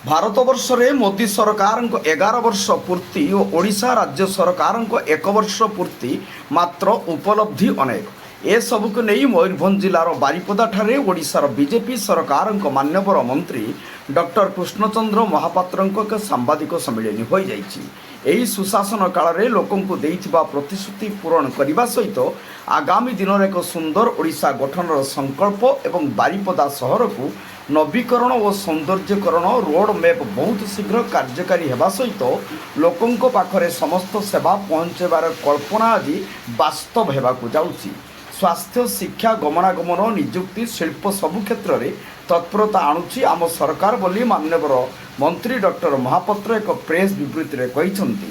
भारतवर्ष रे मोदी सरकार 11 वर्ष पूर्ति और ओडिशा राज्य सरकार 1 वर्ष पूर्ति मात्र उपलब्धि अनेक ए सबको नहीं मयूरभंज जिलार बारिपदा ठारे ओडिशार बीजेपी सरकार मान्यवर मंत्री डॉक्टर कृष्णचंद्र महापात्र एक सांबादिक सम्मेलन हो जाइए। सुशासन काल में लोकंकु देइथिबा प्रतिश्रुति पूरण करने सहित आगामी दिन में एक सुंदर ओडिशा गठन संकल्प एवं बारिपदा सहर को नवीकरण और सौंदर्यकरण रोड मैप बहुत शीघ्र कार्यकारी होगा सहित लोकों पाखरे समस्त सेवा पहुँचेबार कल्पना आदि बास्तव होगाकू जाउछि। स्वास्थ्य शिक्षा गमनागमन निजुक्ति शिल्प सबु क्षेत्र में तत्परता आणुछि आम सरकार बोली माननीय मंत्री डॉक्टर महापात्र एक प्रेस विबृत्ति में कहते।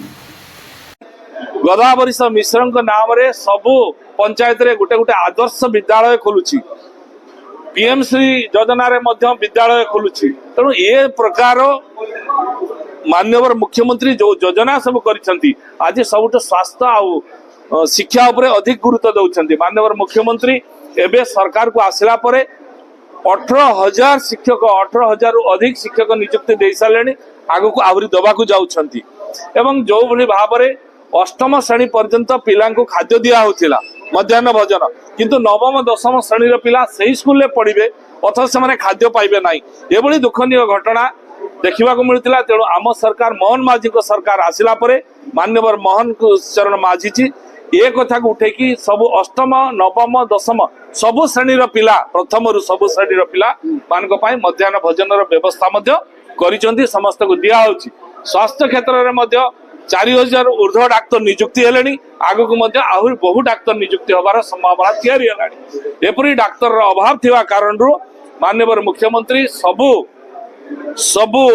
गोदावरी मिश्र नाम रे सबु पंचायत रे गोटे गोटे आदर्श विद्यालय खोलुछि। पीएम श्री योजना रे मध्य विद्यालय खोलुछि। तेणु ए प्रकार माननीय मुख्यमंत्री जो योजना सब करिसेंती आज सबुठ स्वास्थ्य आउ शिक्षा उपरे अधिक गुरुत्व दउछंती। माननीय मुख्यमंत्री एबे सरकार को आसिला परे 18,000 शिक्षक 18,000 रु अधिक शिक्षक नियुक्ति दे सारे आगु को आवरी दबा को जाउछंती एवं जो भली भाबरे अष्टम श्रेणी पर्यंत पिला को खाद्य दिया होतिला मध्याह्न भोजन किंतु नवम दशम श्रेणी रो पिला सही स्कूल रे पढ़िबे अथवा से माने खाद्य पाइबे नाही एभली दुखनीय घटना देखा मिलता। तेणु आम सरकार मोहन माझी को सरकार आसिला परे मान्यवर मोहन चरण माझी जी ए कथा को उठेकी सबु अष्टम नवम दशम सबु श्रेणी पिला प्रथम रु सबु श्रेणी पिला मान मध्याह्न भोजन व्यवस्था करिसेंती समस्त को दिया होची। स्वास्थ्य क्षेत्र में 4,000 ऊर्ध्व डाक्तर नियुक्ति हेलेनी आगु को आहरी बहु डाक्तर नियुक्ति होबार संभावना तैयारी हेलानी। एपरी डाक्तर अभाव थिबा कारण माननीय मुख्यमंत्री सबु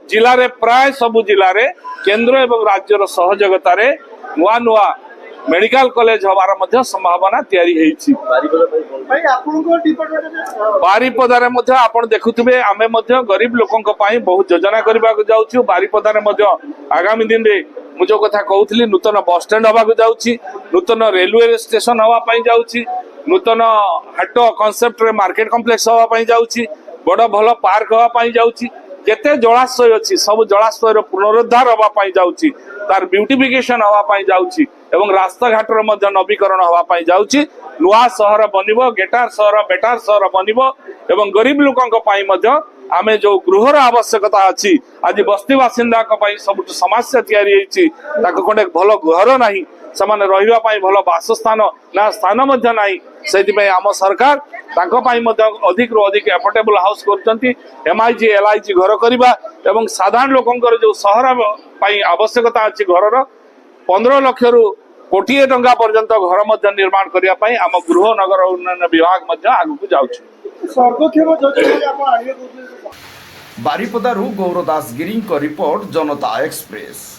जिला रे प्राय सबु जिला रे केंद्र एवं राज्यर सहयोगिता रे नुआ नुआ मेडिकल कॉलेज हबार मध्य संभावना तैयारी हेछि। बारिपदा रे मध्य आपण देखुथिबे आमे मध्य गरीब लोकंक पई बहुत योजना करबा को जाउछु। बारिपदा रे मध्य आगामी दिन रे मु जो कथा कहउथली नूतन बस स्टैंड हबा को जाउछि, नूतन रेलवे स्टेशन हवा पई जाउछि, नूतन हाट कांसेप्ट रे मार्केट कॉम्प्लेक्स हवा पई जाउछि, बड़ भल पार्क हवा पई जाउछि। जेते जलाशय अच्छी सब जलाशय पुनरुद्धार हवा पाई जाउछि, तार ब्यूटिफिकेशन हवा पाई जाउछि एवं रास्ता घाट रे मध्य नवीकरण हवा पाई जाउछि। नुआ सहर बनिबो, गेटार सहर बेटार सहर बनिबो एवं गरीब लोकंक पाई मध्य आमे जो गृहर आवश्यकता अछि आज बस्ती बासिंदा को पाई सब समस्या तैयारी हेछि ताको कोने भलो घर नाही समान रहिबा पाई भलो वासस्थान ना स्थान मध्य नाही सेति पई आम सरकार ताको पाई मध्य अधिक रो अधिक एफोर्डेबल हाउस करचंती। एमआईजी एलआईजी घर करबा एवं साधारण लोकंकर जो सहर पाई आवश्यकता अछि घरर 15 लाख रु कोटी टंका पर्यंत घर मध्य निर्माण करिया पाई आम गृह नगर उन्नयन विभाग मध्य आगु को जाउछि। बारिपदारू गौरदास गिरी रिपोर्ट जनता एक्सप्रेस।